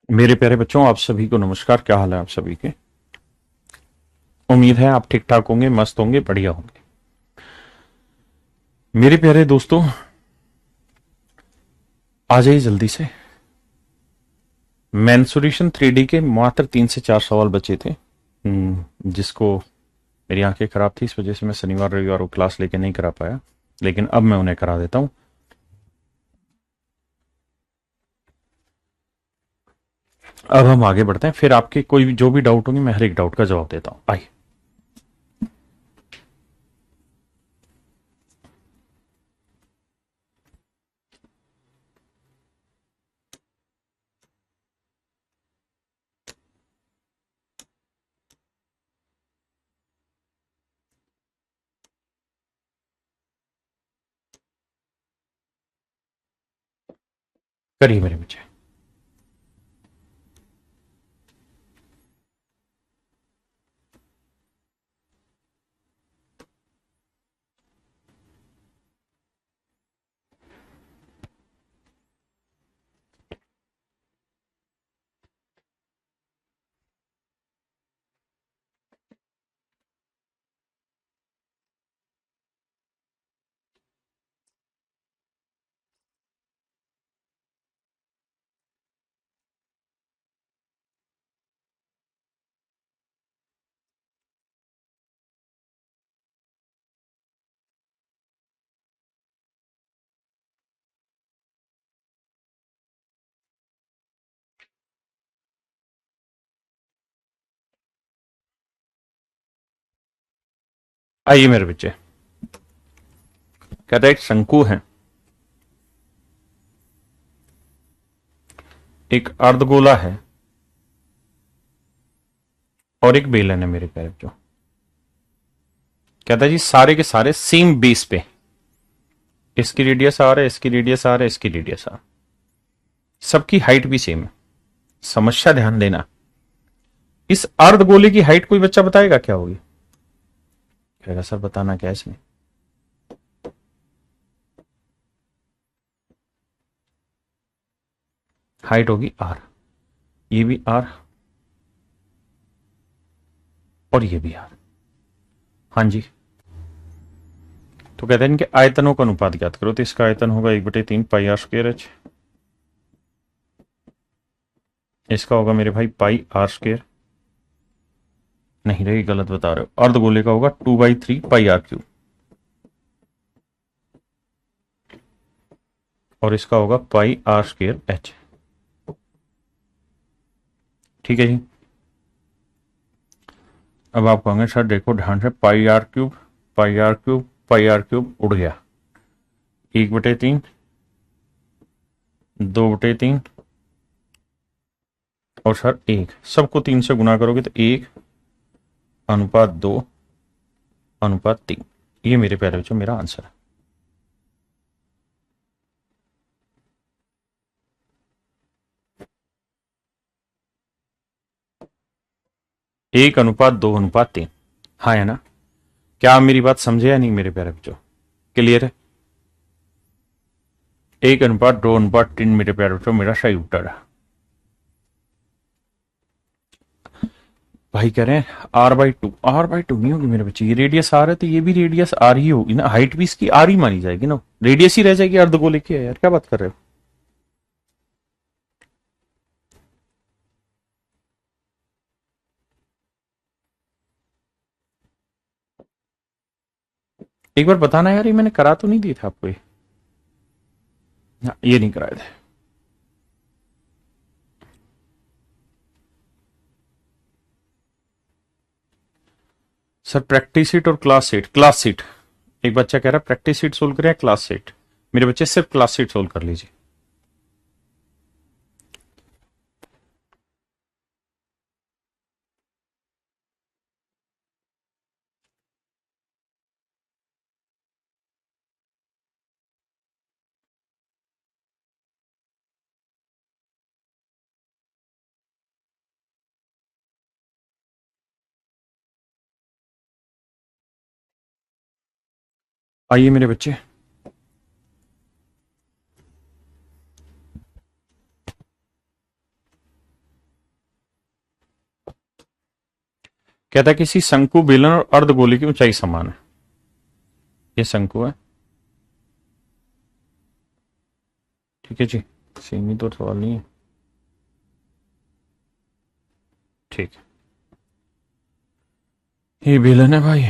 मेरे प्यारे बच्चों, आप सभी को नमस्कार। क्या हाल है आप सभी के? उम्मीद है आप ठीक ठाक होंगे, मस्त होंगे, बढ़िया होंगे। मेरे प्यारे दोस्तों, आ जाइए जल्दी से। मेंसुरेशन 3D के मात्र 3 से 4 सवाल बचे थे। जिसको मेरी आंखें खराब थी, इस वजह से मैं शनिवार रविवार को क्लास लेके नहीं करा पाया, लेकिन अब मैं उन्हें करा देता हूं। अब हम आगे बढ़ते हैं, फिर आपके कोई जो भी डाउट होंगे मैं हर एक डाउट का जवाब देता हूं। आइए। करिए मेरे बच्चे। आइए मेरे बच्चे। कहता है एक शंकु है, एक अर्धगोला है और एक बेलन है। मेरे प्यारे बच्चों, कहता है जी सारे के सारे सेम बेस पे, इसकी रेडियस आर है, इसकी रेडियस आर है, इसकी रेडियस आर, सबकी हाइट भी सेम है। समस्या ध्यान देना, इस अर्धगोले की हाइट कोई बच्चा बताएगा क्या होगी? कहेगा सर बताना क्या है इसमें। हाइट होगी आर, ये भी आर और ये भी आर। हाँ जी। तो कहते हैं इनके आयतनों का अनुपात ज्ञात करो। तो इसका आयतन होगा 1/3 पाई r² h। इसका होगा मेरे भाई पाई r²। नहीं रही, गलत बता रहे हो। अर्धगोले का होगा 2/3 पाई r³ और इसका होगा पाई r²h। ठीक है जी। अब आप कहोगे सर देखो ध्यान से, पाई r³ पाई r³ पाई r³ उड़ गया। 1/3, 2/3 और सर 1, सबको 3 से गुना करोगे तो 1/2 अनुपात 3। ये मेरे प्यारे बच्चों मेरा आंसर है। 1/2 अनुपात 3। हाँ है ना? क्या आप मेरी बात समझे या नहीं मेरे प्यारे बच्चों? क्लियर है? 1/2 अनुपात 3 मेरे प्यारे बच्चों मेरा सही उत्तर है। भाई कह रहे हैं r/2। r/2 नहीं होगी मेरे बच्चे, ये रेडियस आर है तो ये भी रेडियस आर ही होगी ना। हाइट भी इसकी आर ही मानी जाएगी ना, रेडियस ही रह जाएगी। अर्धगोले की है यार, क्या बात कर रहे हो? एक बार बताना यार, ये मैंने करा तो नहीं दिया था आपको ये? हाँ, ये नहीं कराए थे। सर प्रैक्टिस सीट और क्लास सीट। Class seat. एक बच्चा कह रहा है प्रैक्टिस सीट सोल्व करें या क्लास सीट। मेरे बच्चे सिर्फ क्लास सीट सोल्व कर लीजिए। आइए मेरे बच्चे। कहता है किसी शंकु, बेलन और अर्धगोले की ऊंचाई समान है। ये शंकु है, ठीक है जी, सेम ही तो सवाल नहीं है, ठीक है। ये बेलन है भाई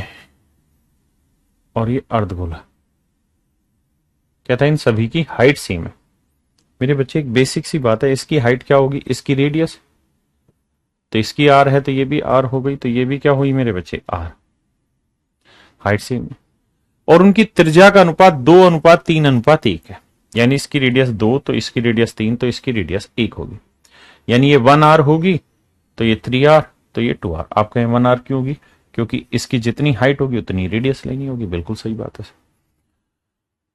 और ये अर्धगोला। कहता है इन सभी की हाइट सेम है। मेरे बच्चे एक बेसिक सी बात है, इसकी हाइट क्या होगी, इसकी रेडियस, तो इसकी आर है तो ये भी आर हो गई, तो ये भी क्या हुई मेरे बच्चे, आर, हाइट सेम है। और उनकी त्रिज्या का अनुपात 2:3:1 है, यानी इसकी रेडियस 2 तो इसकी रेडियस 3 तो इसकी रेडियस 1 होगी, यानी ये 1r होगी तो ये 3r तो ये 2r। आप कहें 1r क्यों होगी, क्योंकि इसकी जितनी हाइट होगी उतनी रेडियस लेनी होगी, बिल्कुल सही बात है।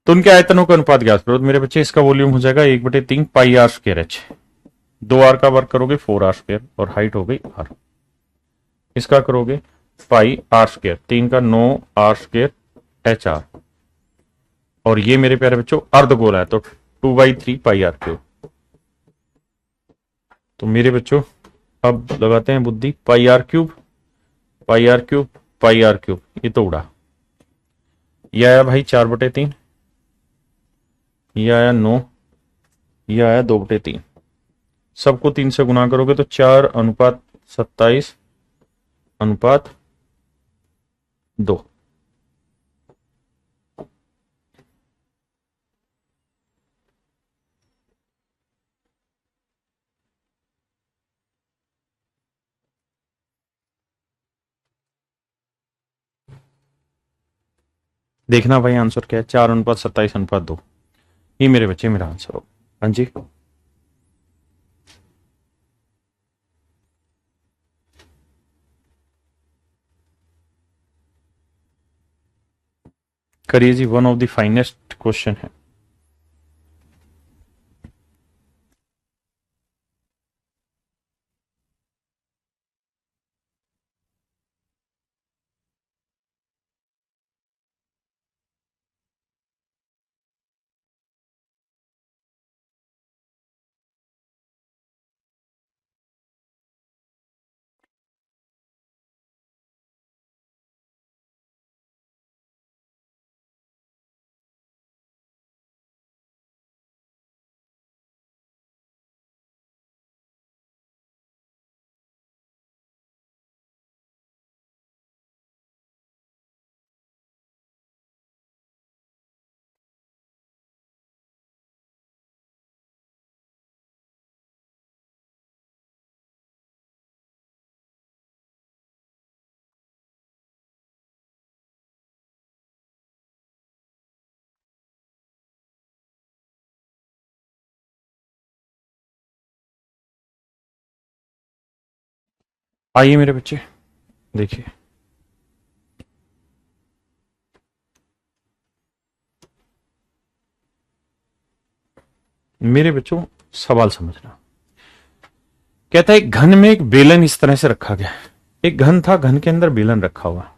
तो उनके आयतनों का अनुपात ज्ञात करो। तो मेरे बच्चे इसका वॉल्यूम हो जाएगा 1/3 पाई आर स्क्वायर एच, 2r का वर्क करोगे 4r स्क्वायर और हाइट हो गई r। इसका करोगे पाई आर स्क्वायर, 3 का 9r स्क्वायर एच आर, और ये मेरे प्यारे बच्चों अर्धगोला है तो 2/3 पाई आर क्यूब। तो मेरे बच्चों अब लगाते हैं बुद्धि, pi r cube pi r cube pi r cube, ये तो उड़ा। ये आया भाई 4/3, ये आया 9, ये आया 2/3। सबको 3 से गुना करोगे तो 4:27:2। देखना भाई आंसर क्या है, 4:27:2। ये मेरे बच्चे मेरा आंसर हो। हाँ जी, करिए जी, one of the finest question है। आइए मेरे बच्चे देखिए, मेरे बच्चों सवाल समझना। कहता है एक घन में एक बेलन इस तरह से रखा गया। एक घन था, घन के अंदर बेलन रखा हुआ।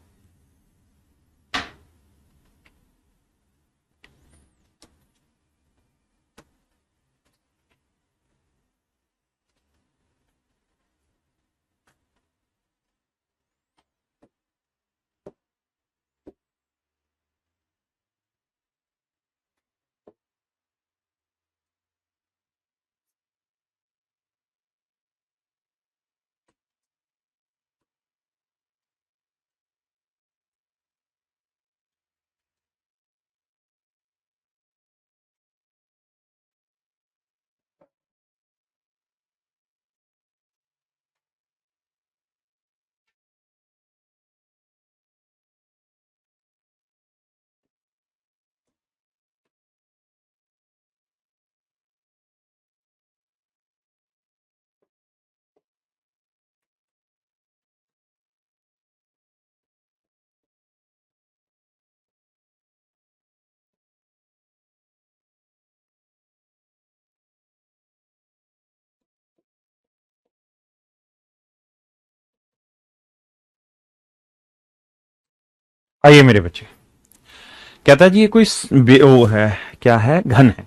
आइए मेरे बच्चे, कहता है जी ये कोई वो है, क्या है, घन है।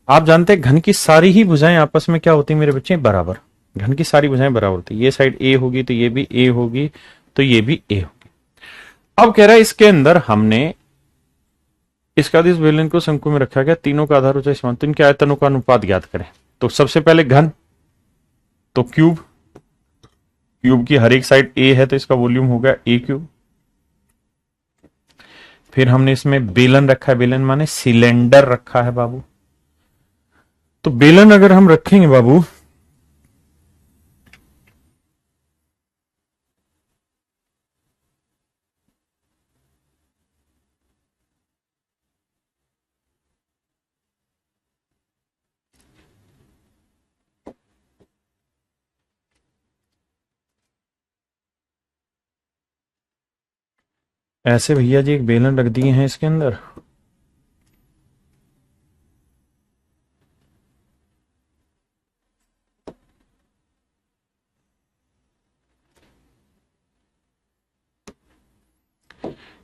आप जानते हैं घन की सारी ही भुजाएं आपस में क्या होती है मेरे बच्चे, बराबर। घन की सारी भुजाएं बराबर होती है। ये साइड ए होगी तो ये भी ए होगी, तो ये भी ए होगी। अब कह रहा है इसके अंदर हमने इसका इस बेलन को शंकु में रखा गया, तीनों का आधार ऊंचाई समान, तो इनके आयतनों का अनुपात ज्ञात करें। तो सबसे पहले घन, तो क्यूब, क्यूब की हर एक साइड ए है तो इसका वॉल्यूम होगा ए क्यूब। फिर हमने इसमें बेलन रखा है, बेलन माने सिलेंडर रखा है बाबू। तो बेलन अगर हम रखेंगे बाबू, ऐसे भैया जी एक बेलन रख दिए हैं इसके अंदर,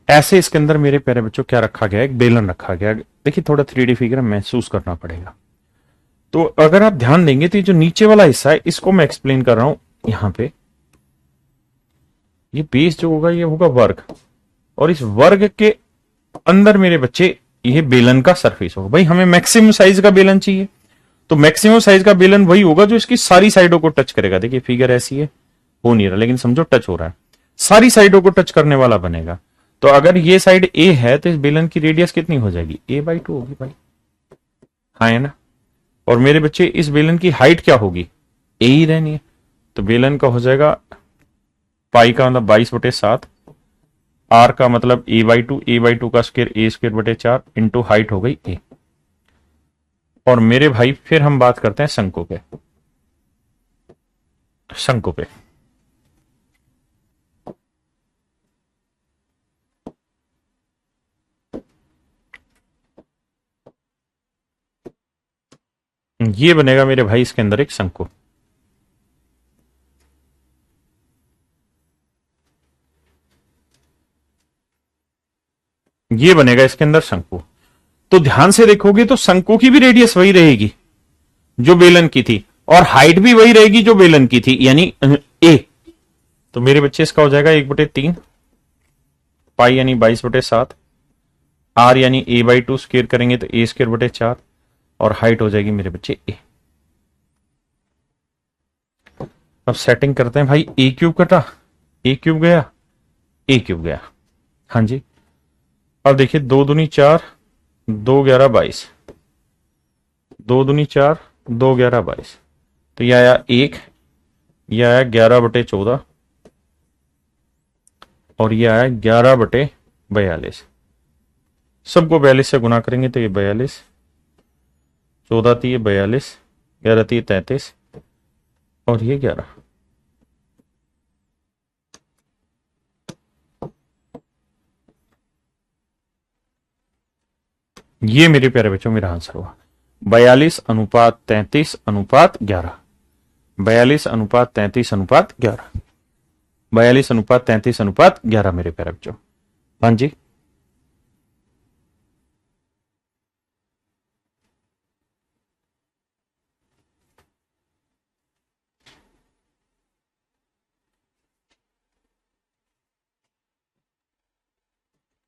ऐसे इसके अंदर मेरे प्यारे बच्चों क्या रखा गया, एक बेलन रखा गया। देखिए थोड़ा 3D फिगर महसूस करना पड़ेगा। तो अगर आप ध्यान देंगे तो ये जो नीचे वाला हिस्सा है इसको मैं एक्सप्लेन कर रहा हूं यहां पे, ये बेस जो होगा ये होगा वर्ग, और इस वर्ग के अंदर मेरे बच्चे ये बेलन का सरफेस होगा। भाई हमें मैक्सिमम साइज का बेलन चाहिए, तो मैक्सिमम साइज का बेलन वही होगा जो इसकी सारी साइडों को टच करेगा। देखिए फिगर ऐसी है, हो नहीं रहा लेकिन समझो टच हो रहा है, सारी साइडों को टच करने वाला बनेगा। तो अगर ये साइड ए है तो इस बेलन की रेडियस कितनी हो जाएगी, a/2 होगी भाई, हाँ है ना। और मेरे बच्चे इस बेलन की हाइट क्या होगी, ए ही रहनी है। तो बेलन का हो जाएगा पाई का मतलब 22/7, आर का मतलब a/2, a/2 का स्क्वायर a²/4 इंटू हाइट हो गई ए। और मेरे भाई फिर हम बात करते हैं शंकु पे, शंकु पे ये बनेगा मेरे भाई इसके अंदर एक शंकु, ये बनेगा इसके अंदर शंकु। तो ध्यान से देखोगे तो शंकु की भी रेडियस वही रहेगी जो बेलन की थी, और हाइट भी वही रहेगी जो बेलन की थी, यानी ए। तो मेरे बच्चे इसका हो जाएगा 1/3, पाई यानी 22/7, आर यानी a/2 स्क्वेयर करेंगे तो a²/4, और हाइट हो जाएगी मेरे बच्चे ए। अब सेटिंग करते हैं भाई, ए क्यूब कटा, ए क्यूब गया, ए क्यूब गया, हाँ जी। अब देखिए 2×2 = 4, 2×11 = 22, 2×2 = 4, 2×11 = 22, तो यह आया 1, यह आया 11/14, और यह आया 11/42। सबको 42 से गुना करेंगे तो ये 42, 14×3 = 42, 11×3 = 33, और ये 11। ये मेरे प्यारे बच्चों मेरा आंसर हुआ 42:33:11, 42:33:11, 42:33:11 मेरे प्यारे बच्चों। हाँ जी,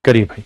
करिए भाई।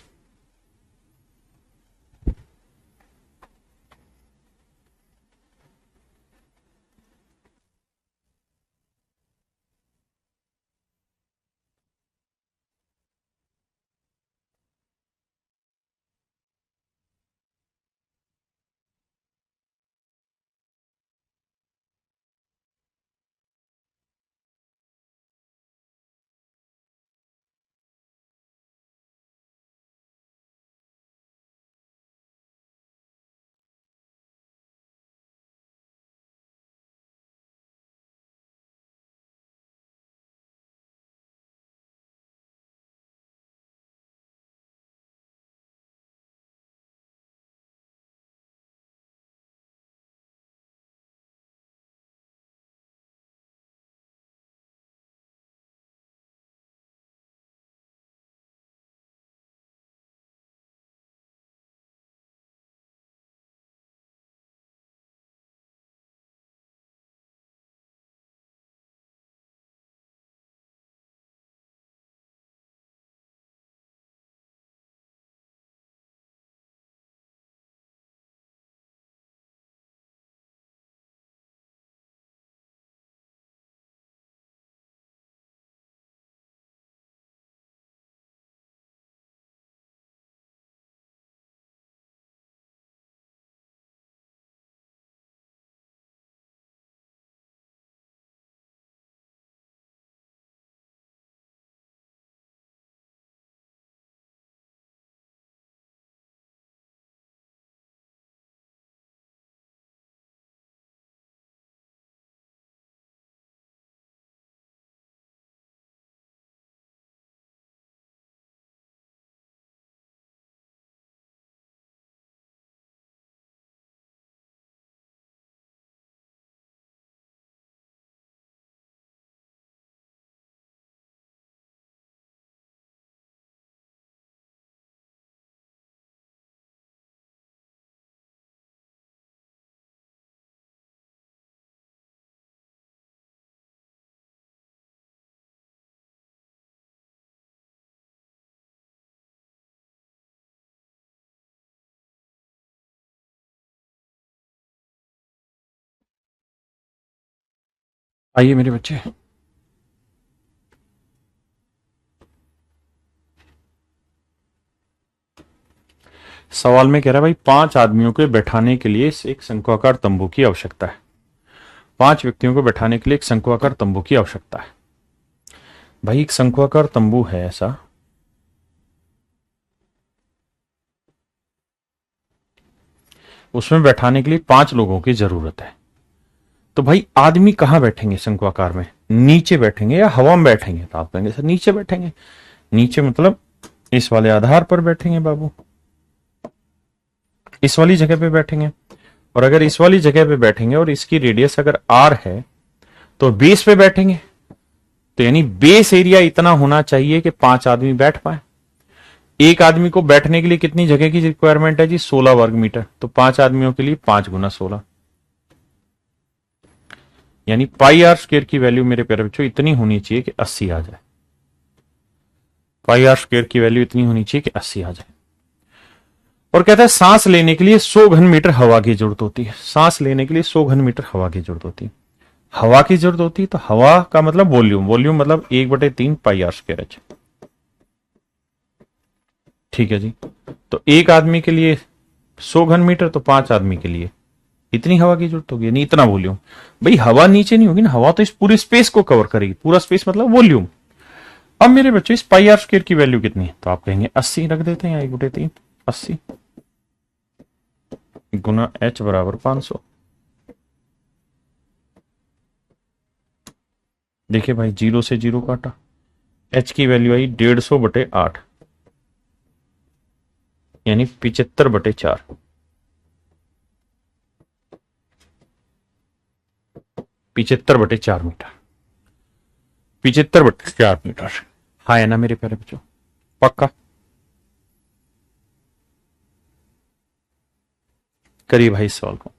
आइए मेरे बच्चे, सवाल में कह रहा है भाई 5 आदमियों को बैठाने के लिए एक शंक्वाकार तंबू की आवश्यकता है। 5 व्यक्तियों को बैठाने के लिए एक शंक्वाकार तंबू की आवश्यकता है। भाई एक शंक्वाकार तंबू है ऐसा, उसमें बैठाने के लिए 5 लोगों की जरूरत है। तो भाई आदमी कहां बैठेंगे शंक्वाकार में? नीचे बैठेंगे या हवा में बैठेंगे? तो आप कहेंगे सर नीचे बैठेंगे। नीचे मतलब इस वाले आधार पर बैठेंगे बाबू, इस वाली जगह पे बैठेंगे। और अगर इस वाली जगह पे बैठेंगे और इसकी रेडियस अगर आर है तो बेस पे बैठेंगे। तो यानी बेस एरिया इतना होना चाहिए कि 5 आदमी बैठ पाए। एक आदमी को बैठने के लिए कितनी जगह की रिक्वायरमेंट है जी? 16 वर्ग मीटर। तो 5 आदमियों के लिए 5 गुना 16, यानी पाई आर स्क्वायर की वैल्यू मेरे प्यारे बच्चों इतनी होनी चाहिए कि 80 आ जाए। पाई आर स्क्वायर की वैल्यू इतनी होनी चाहिए कि 80 आ जाए। और कहता है सांस लेने के लिए 100 घन मीटर हवा की जरूरत होती है। सांस लेने के लिए 100 घन मीटर हवा की जरूरत होती है। हवा की जरूरत होती है तो हवा का मतलब वॉल्यूम, वॉल्यूम मतलब 1/3 पाई आर स्क्वायर एच। ठीक है जी। तो एक आदमी के लिए 100 घन मीटर, तो 5 आदमी के लिए इतनी हवा की जरूरत होगी, यानी इतना वॉल्यूम। भाई हवा नीचे नहीं होगी ना, हवा तो इस पूरे स्पेस को कवर करेगी। पूरा स्पेस मतलब वॉल्यूम। अब मेरे बच्चों इस पाई आर स्क्वायर की वैल्यू कितनी है? तो आप कहेंगे 80 रख देते हैं, 1/3 80 गुना एच बराबर 500। देखिए भाई 0 से 0 काटा, एच की वैल्यू आई 150/8, यानी 75/4। 75/4 मीटर, 75/4 मीटर। हाँ है ना मेरे प्यारे बच्चों? पक्का? करिए भाई इस सवाल को।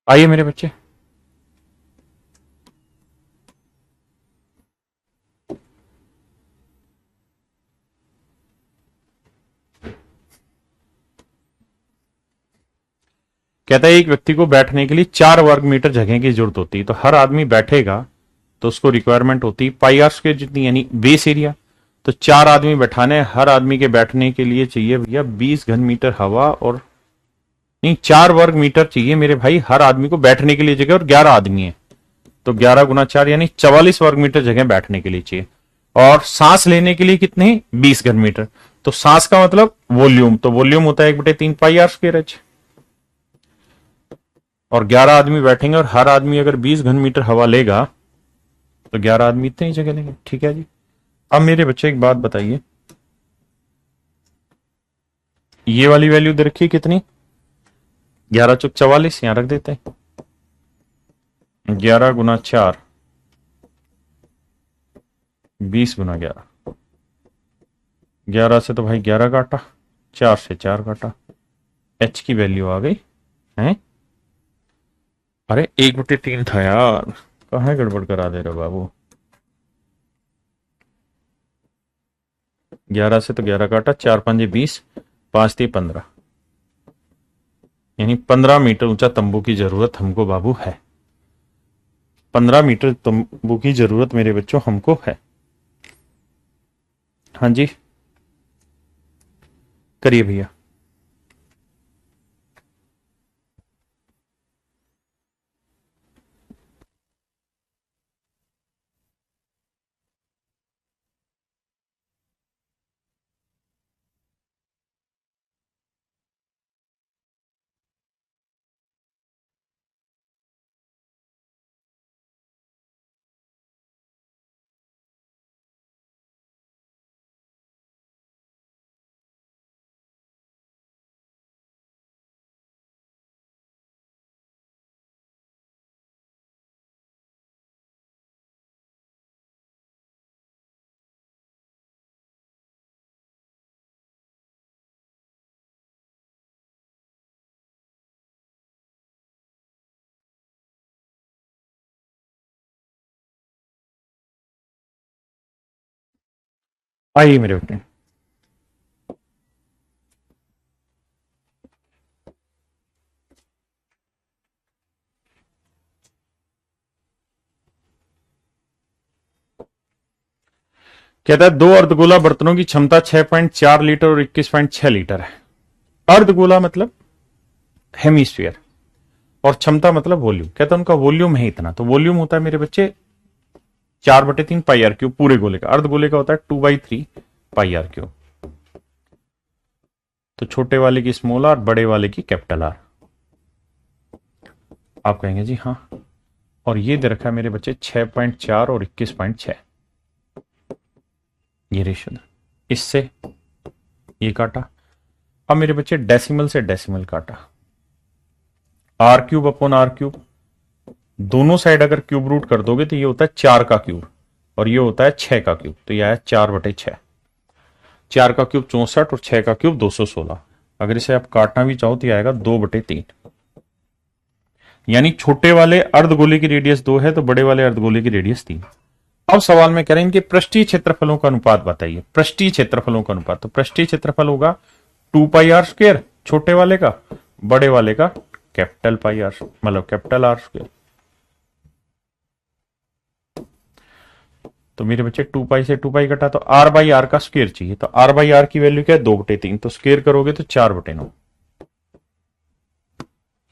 आइए मेरे बच्चे, कहता है एक व्यक्ति को बैठने के लिए 4 वर्ग मीटर जगह की जरूरत होती है। तो हर आदमी बैठेगा तो उसको रिक्वायरमेंट होती है पाई आर स्क्वायर जितनी, यानी बेस एरिया। तो 4 आदमी बैठाने, हर आदमी के बैठने के लिए चाहिए भैया 20 घन मीटर हवा, और नहीं 4 वर्ग मीटर चाहिए मेरे भाई हर आदमी को बैठने के लिए जगह, और 11 आदमी है तो 11 गुना 4 यानी 44 वर्ग मीटर जगह बैठने के लिए चाहिए। और सांस लेने के लिए कितने? 20 घन मीटर। तो सांस का मतलब वॉल्यूम, तो वॉल्यूम होता है 1/3 पाई आर स्क्वायर एच। और 11 आदमी बैठेंगे और हर आदमी अगर 20 घन मीटर हवा लेगा तो 11 आदमी इतने ही जगह लेंगे। ठीक है जी। अब मेरे बच्चे एक बात बताइए, ये वाली वैल्यू दे रखी कितनी? 11 चौक 44, यहां रख देते हैं 11 गुना 4, 20 गुना 11। 11 से तो भाई 11 काटा, 4 से 4 काटा, एच की वैल्यू आ गई है। अरे 1/3 था यार, कहाँ गड़बड़ करा दे रहे हो बाबू। 11 से तो 11 काटा, 4 5 20, 5 3 15, यानी 15 मीटर ऊंचा तंबू की जरूरत हमको बाबू है। 15 मीटर तंबू की जरूरत मेरे बच्चों हमको है। हाँ जी करिए भैया। आइए मेरे बेटे। कहता है दो अर्धगोला बर्तनों की क्षमता 6.4 लीटर और 21.6 लीटर है। अर्धगोला मतलब हेमीस्फीयर, और क्षमता मतलब वॉल्यूम। कहता है उनका वॉल्यूम है इतना, तो वॉल्यूम होता है मेरे बच्चे 4/3 पाई आर क्यूब पूरे गोले का। अर्धगोले का होता है 2/3 पाई आर क्यूब। तो छोटे वाले की स्मॉल आर, बड़े वाले की कैपिटल आर। आप कहेंगे जी हाँ, और ये दे रखा है मेरे बच्चे 6.4 और 21.6, ये रेशियो। इससे ये काटा। अब मेरे बच्चे डेसिमल से डेसिमल काटा, r cube upon r cube. दोनों साइड अगर क्यूब रूट कर दोगे तो ये होता है 4 का क्यूब, और ये होता है 6 का क्यूब, तो यह है 4/6। 4 का क्यूब 64 और 6 का क्यूब 216। अगर इसे आप काटना भी चाहो तो यह आएगा 2/3। यानी छोटे वाले अर्धगोले की रेडियस 2 है तो बड़े वाले अर्धगोले की रेडियस 3। अब सवाल में कह रहे हैं इनके पृष्ठीय क्षेत्रफलों का अनुपात बताइए। पृष्ठीय क्षेत्रफलों का अनुपात, तो पृष्ठीय क्षेत्रफल होगा 2πr² छोटे वाले का, बड़े वाले का कैपिटल पाई आर, मतलब कैपिटल आर स्क्वायर। तो मेरे बच्चे 2π से 2π कटा तो r/r का स्क्वायर चाहिए। तो r/r की वैल्यू क्या है 2/3, तो स्क्वायर करोगे तो 4/9।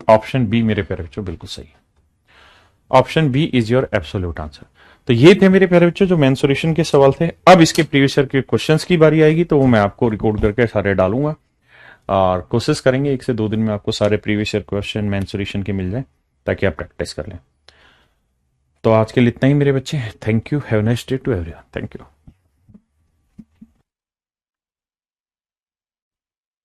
ऑप्शन बी मेरे प्यारे बच्चों बिल्कुल सही है। Option B is your absolute answer. तो ये थे मेरे प्यारे बच्चों जो मेंसुरेशन के सवाल थे। अब इसके प्रीवियस ईयर के क्वेश्चंस की बारी आएगी तो वो मैं आपको रिकॉर्ड करके सारे डालूंगा, और कोशिश करेंगे 1 से 2 दिन में आपको सारे प्रीवियस ईयर क्वेश्चन मेंसुरेशन के मिल जाए ताकि आप प्रैक्टिस कर लें। तो आज के लिए इतना ही मेरे बच्चे। Thank you, have a nice day to everyone. Thank you.